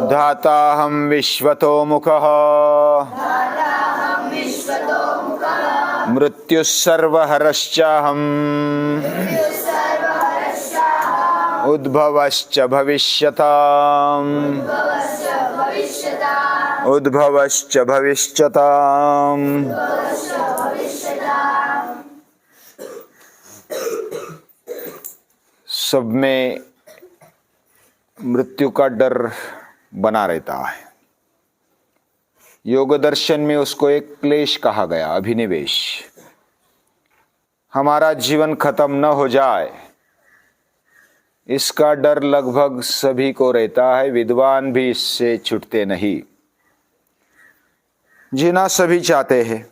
धाताहं विश्वतो मुखः मृत्युः सर्वहरश्चाहम् उद्भवश्च भविष्यताम् उद्भवश्च भविष्यताम्। सब में मृत्यु का डर बना रहता है। योग दर्शन में उसको एक क्लेश कहा गया, अभिनिवेश। हमारा जीवन खत्म न हो जाए इसका डर लगभग सभी को रहता है, विद्वान भी इससे छूटते नहीं। जीना सभी चाहते हैं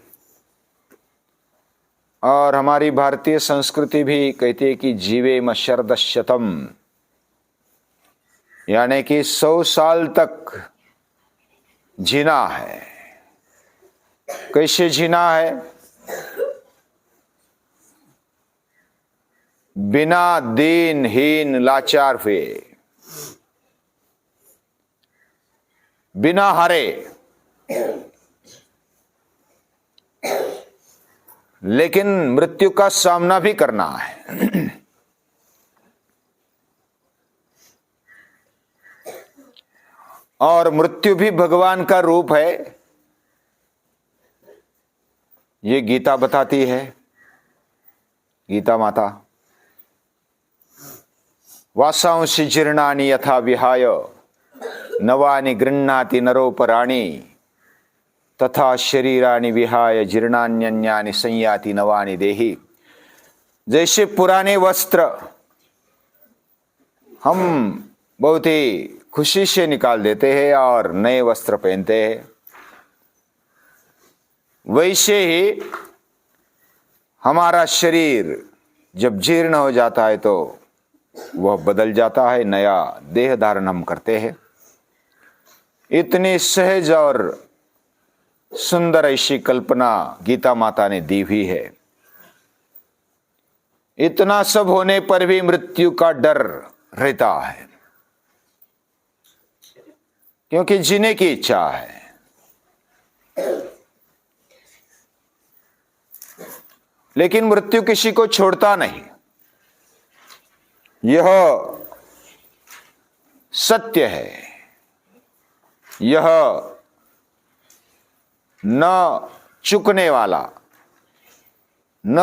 और हमारी भारतीय संस्कृति भी कहती है कि जीवेम शरदशतम, यानी कि 100 साल तक जीना है। कैसे जीना है? बिना दीनहीन लाचार हुए, बिना हारे, लेकिन मृत्यु का सामना भी करना है। और मृत्यु भी भगवान का रूप है, ये गीता बताती है। गीता माता, वासांसि जीर्णानि यथा विहाय नवानि गृह्णाति नरोपराणि तथा शरीरानि विहाय जीर्णान्यन्यानि संयाति नवानि देहि। जैसे पुराने वस्त्र हम बहुत ही खुशी से निकाल देते हैं और नए वस्त्र पहनते हैं, वैसे ही हमारा शरीर जब जीर्ण हो जाता है तो वह बदल जाता है, नया देह धारण हम करते हैं। इतनी सहज और सुंदर ऐसी कल्पना गीता माता ने दी हुई है। इतना सब होने पर भी मृत्यु का डर रहता है, क्योंकि जीने की इच्छा है। लेकिन मृत्यु किसी को छोड़ता नहीं, यह सत्य है। यह न चुकने वाला, न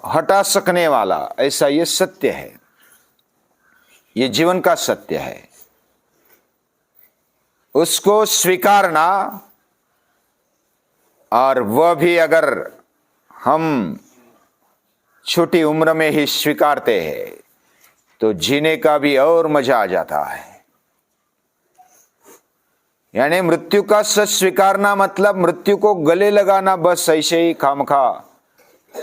हटा सकने वाला, ऐसा ये सत्य है। ये जीवन का सत्य है। उसको स्वीकारना, और वह भी अगर हम छोटी उम्र में ही स्वीकारते हैं तो जीने का भी और मजा आ जाता है। यानी मृत्यु का सच स्वीकारना मतलब मृत्यु को गले लगाना, बस ऐसे ही खामखा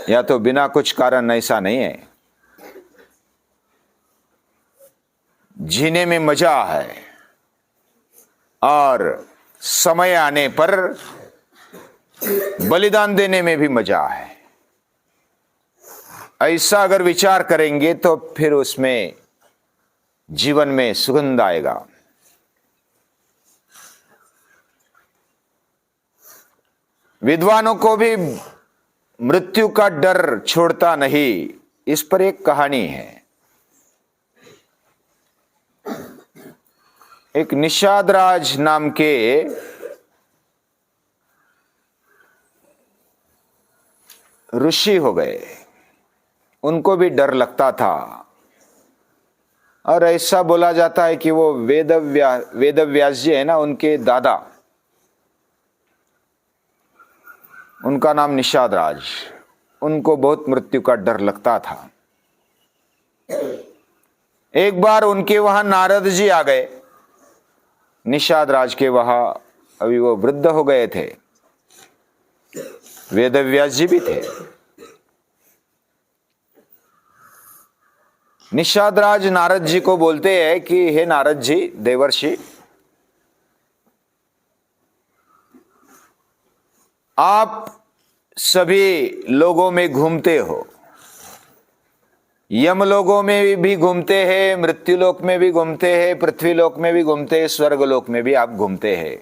या तो बिना कुछ कारण, ऐसा नहीं है। जीने में मजा है और समय आने पर बलिदान देने में भी मजा है। ऐसा अगर विचार करेंगे तो फिर उसमें जीवन में सुगंध आएगा। विद्वानों को भी मृत्यु का डर छोड़ता नहीं। इस पर एक कहानी है। एक निषादराज नाम के ऋषि हो गए। उनको भी डर लगता था और ऐसा बोला जाता है कि वो वेदव्यास जी है ना, उनके दादा, उनका नाम निषादराज, उनको बहुत मृत्यु का डर लगता था। एक बार उनके वहां नारद जी आ गए। निषादराज के वहां अभी वो वृद्ध हो गए थे, वेदव्यास जी भी थे। निषादराज नारद जी को बोलते हैं कि हे नारद जी, देवर्षि, आप सभी लोगों में घूमते हो, यमलोकों में भी घूमते हैं, मृत्युलोक में भी घूमते हैं, पृथ्वीलोक में भी घूमते हैं, स्वर्गलोक में भी आप घूमते हैं।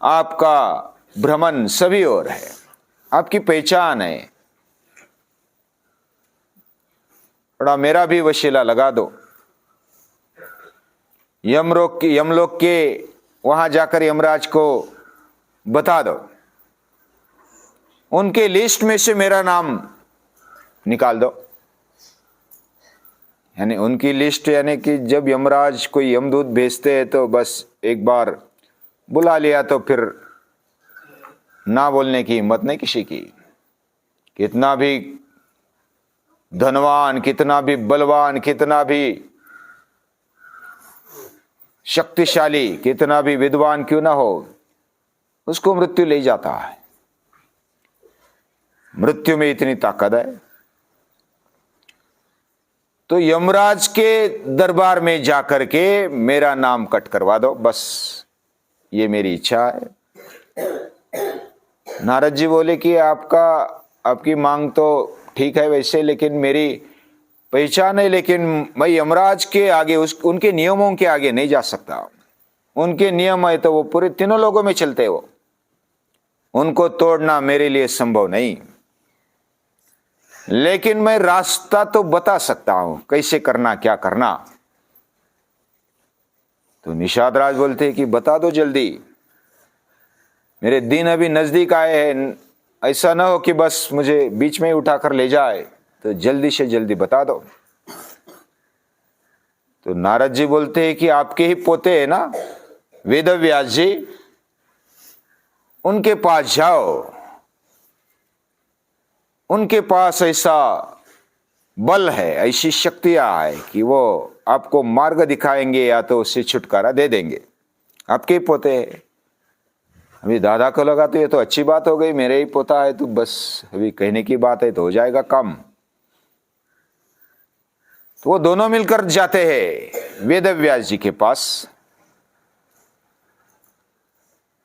आपका भ्रमण सभी ओर है, आपकी पहचान है। थोड़ा मेरा भी वशीला लगा दो, यमलोक के वहां जाकर यमराज को बता दो, उनके लिस्ट में से मेरा नाम निकाल दो। यानी उनकी लिस्ट, यानी कि जब यमराज कोई यमदूत भेजते हैं तो बस एक बार बुला लिया तो फिर ना बोलने की हिम्मत नहीं किसी की। कितना भी धनवान, कितना भी बलवान, कितना भी शक्तिशाली, कितना भी विद्वान क्यों ना हो, उसको मृत्यु ले जाता है। मृत्यु में इतनी ताकत है। तो यमराज के दरबार में जाकर के मेरा नाम कट करवा दो, बस ये मेरी इच्छा है। नारद जी बोले कि आपकी मांग तो ठीक है वैसे, लेकिन मेरी पहचान है, लेकिन मैं यमराज के आगे, उनके नियमों के आगे नहीं जा सकता। उनके नियम है तो वो पूरे तीनों लोगों में चलते, वो उनको तोड़ना मेरे लिए संभव नहीं। लेकिन मैं रास्ता तो बता सकता हूं, कैसे करना, क्या करना। तो निषाद राज बोलते हैं कि बता दो जल्दी, मेरे दिन अभी नजदीक आए हैं, ऐसा ना हो कि बस मुझे बीच में ही उठाकर ले जाए, तो जल्दी से जल्दी बता दो। तो नारद जी बोलते हैं कि आपके ही पोते हैं ना वेदव्यास जी, उनके पास जाओ, उनके पास ऐसा बल है, ऐसी शक्तियां है कि वो आपको मार्ग दिखाएंगे या तो उससे छुटकारा दे देंगे। आपके ही पोते हैं। अभी दादा को लगा तो ये तो अच्छी बात हो गई, मेरे ही पोता है, तो बस अभी कहने की बात है तो हो जाएगा काम। तो वो दोनों मिलकर जाते हैं वेदव्यास जी के पास।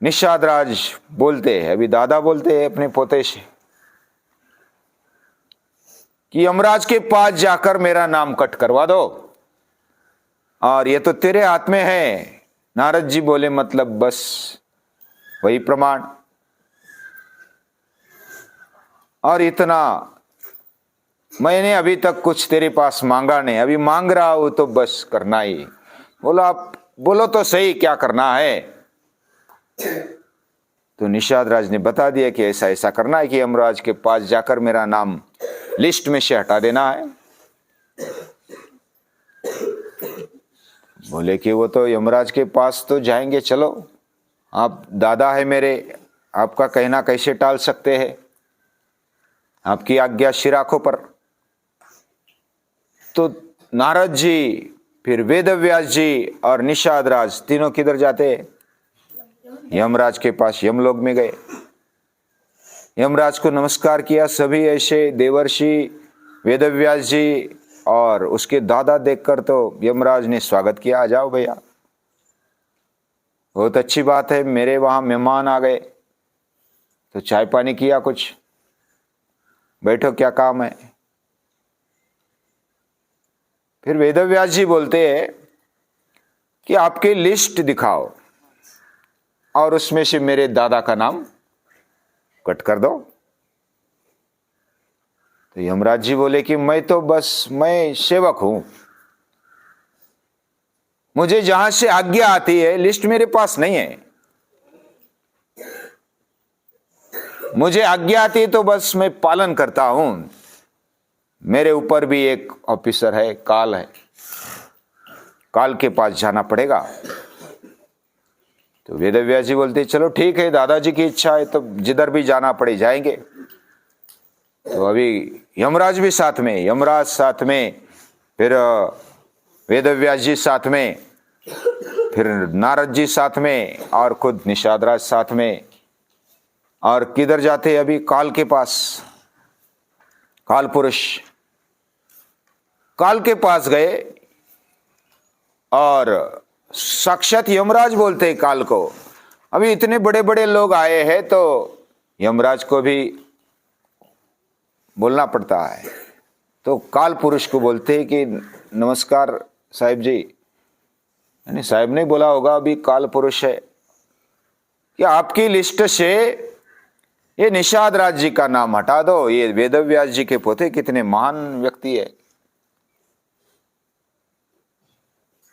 निषाद राज बोलते हैं, अभी दादा बोलते हैं अपने पोते से कि यमराज के पास जाकर मेरा नाम कट करवा दो, और ये तो तेरे हाथ में है। नारद जी बोले मतलब बस वही प्रमाण, और इतना मैंने अभी तक कुछ तेरे पास मांगा नहीं, अभी मांग रहा हूं तो बस करना ही। बोला आप बोलो तो सही क्या करना है। तो निषाद राज ने बता दिया कि ऐसा ऐसा करना है कि यमराज के पास जाकर मेरा नाम लिस्ट में से हटा देना है। बोले कि वो तो यमराज के पास तो जाएंगे, चलो आप दादा है मेरे, आपका कहना कैसे टाल सकते हैं, आपकी आज्ञा शिराखों पर। तो नारद जी, फिर वेदव्यास जी और निषाद राज तीनों किधर जाते हैं? यमराज के पास, यमलोक में गए। यमराज को नमस्कार किया। सभी ऐसे देवर्षि, वेदव्यास जी और उसके दादा देखकर तो यमराज ने स्वागत किया, आ जाओ भैया, बहुत अच्छी बात है, मेरे वहां मेहमान आ गए, तो चाय पानी किया, कुछ बैठो, क्या काम है। फिर वेदव्यास जी बोलते हैं कि आपकी लिस्ट दिखाओ और उसमें से मेरे दादा का नाम कट कर दो। तो यमराज जी बोले कि मैं सेवक हूं, मुझे जहां से आज्ञा आती है, लिस्ट मेरे पास नहीं है। मुझे आज्ञा आती है तो बस मैं पालन करता हूं। मेरे ऊपर भी एक ऑफिसर है, काल है, काल के पास जाना पड़ेगा। तो वेदव्यास जी बोलते चलो ठीक है, दादाजी की इच्छा है तो जिधर भी जाना पड़े जाएंगे। तो अभी यमराज भी साथ में, यमराज साथ में, फिर वेदव्यास जी साथ में, फिर नारद जी साथ में, और खुद निषाद राज साथ में। और किधर जाते अभी? काल के पास, काल पुरुष, काल के पास गए। और साक्षात यमराज बोलते हैं काल को, अभी इतने बड़े बड़े लोग आए हैं तो यमराज को भी बोलना पड़ता है। तो काल पुरुष को बोलते हैं कि नमस्कार साहिब जी, यानी साहिब ने बोला होगा, अभी काल पुरुष है कि आपकी लिस्ट से ये निषाद राज जी का नाम हटा दो, ये वेदव्यास जी के पोते कितने महान व्यक्ति है।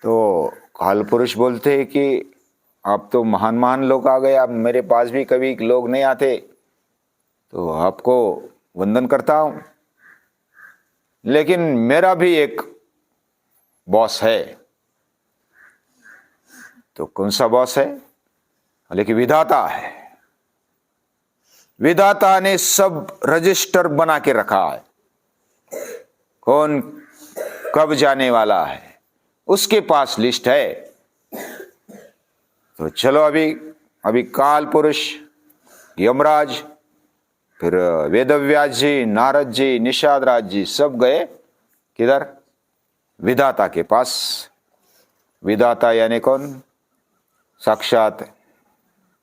तो काल पुरुष बोलते हैं कि आप तो महान महान लोग आ गए, आप मेरे पास भी कभी लोग नहीं आते, तो आपको वंदन करता हूं, लेकिन मेरा भी एक बॉस है। तो कौन सा बॉस है? लेकिन विधाता है। विधाता ने सब रजिस्टर बना के रखा है, कौन कब जाने वाला है उसके पास लिस्ट है। तो चलो अभी काल पुरुष, यमराज, फिर वेदव्यास जी, नारद जी, निषाद राज जी सब गए किधर? विधाता के पास। विधाता यानी कौन? साक्षात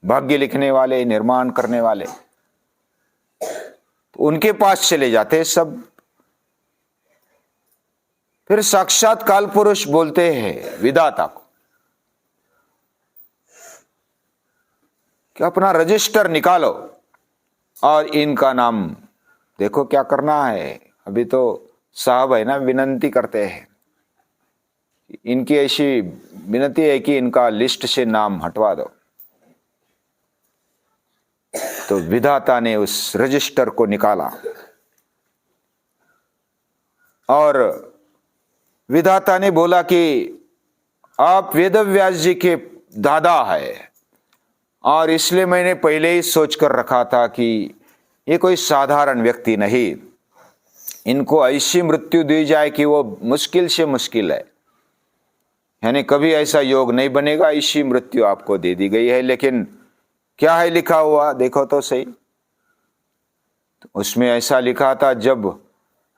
भाग्य लिखने वाले, निर्माण करने वाले। तो उनके पास चले जाते सब। फिर साक्षात काल पुरुष बोलते हैं विधाता को कि अपना रजिस्टर निकालो और इनका नाम देखो क्या करना है। अभी तो साहब है ना, विनती करते हैं, इनकी ऐसी विनती है कि इनका लिस्ट से नाम हटवा दो। तो विधाता ने उस रजिस्टर को निकाला और विधाता ने बोला कि आप वेदव्यास जी के दादा है, और इसलिए मैंने पहले ही सोच कर रखा था कि ये कोई साधारण व्यक्ति नहीं, इनको ऐसी मृत्यु दी जाए कि वो मुश्किल से मुश्किल है, यानी कभी ऐसा योग नहीं बनेगा, ऐसी मृत्यु आपको दे दी गई है। लेकिन क्या है लिखा हुआ देखो तो सही। तो उसमें ऐसा लिखा था, जब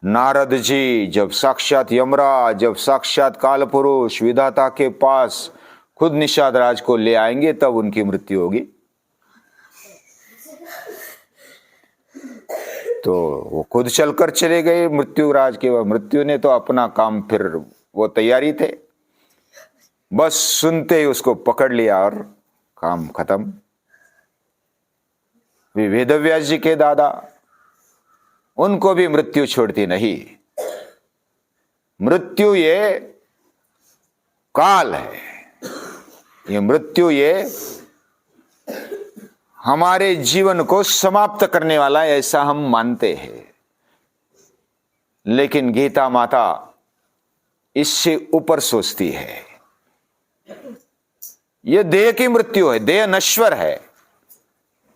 नारद जी, जब साक्षात यमराज, जब साक्षात काल पुरुष विधाता के पास खुद निषाद राज को ले आएंगे तब उनकी मृत्यु होगी। तो वो खुद चलकर चले गए मृत्यु राज के। मृत्यु ने तो अपना काम, फिर वो तैयारी थे, बस सुनते ही उसको पकड़ लिया और काम खत्म। वेदव्यास जी के दादा, उनको भी मृत्यु छोड़ती नहीं। मृत्यु ये काल है, ये मृत्यु ये हमारे जीवन को समाप्त करने वाला है, ऐसा हम मानते हैं। लेकिन गीता माता इससे ऊपर सोचती है। यह देह की मृत्यु है, देह नश्वर है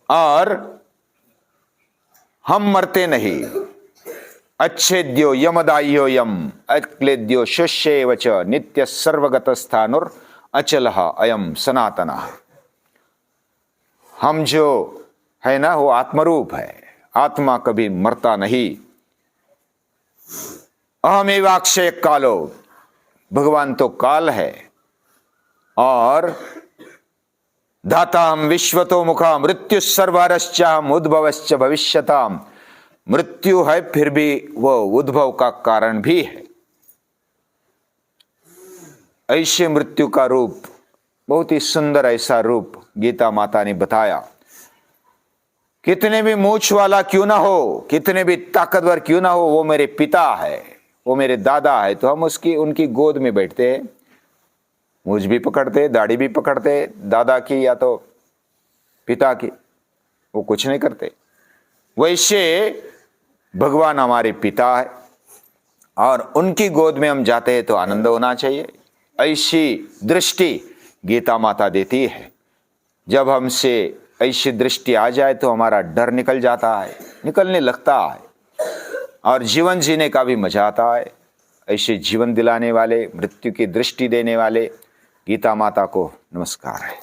और हम मरते नहीं। अच्छेद्यो यमदाह्यो यम अक्लेद्यो शुष्येव च नित्य सर्वगतस्थानुर अचलः अयम सनातनः। हम जो है ना वो आत्मरूप है, आत्मा कभी मरता नहीं। अहमेवाक्षय कालो, भगवान तो काल है। और धाताहम विश्वतो मुखा मृत्यु सर्वरश्चाहम उद्भवश्च भविष्यताम। मृत्यु है फिर भी वो उद्भव का कारण भी है। ऐसे मृत्यु का रूप, बहुत ही सुंदर ऐसा रूप गीता माता ने बताया। कितने भी मूछ वाला क्यों ना हो, कितने भी ताकतवर क्यों ना हो, वो मेरे पिता है, वो मेरे दादा है, तो हम उनकी गोद में बैठते हैं, मूछ भी पकड़ते, दाढ़ी भी पकड़ते, दादा की या तो पिता की, वो कुछ नहीं करते। वैसे भगवान हमारे पिता है और उनकी गोद में हम जाते हैं तो आनंद होना चाहिए। ऐसी दृष्टि गीता माता देती है। जब हमसे ऐसी दृष्टि आ जाए तो हमारा डर निकल जाता है, निकलने लगता है, और जीवन जीने का भी मजा आता है। ऐसे जीवन दिलाने वाले, मृत्यु की दृष्टि देने वाले गीता माता को नमस्कार है।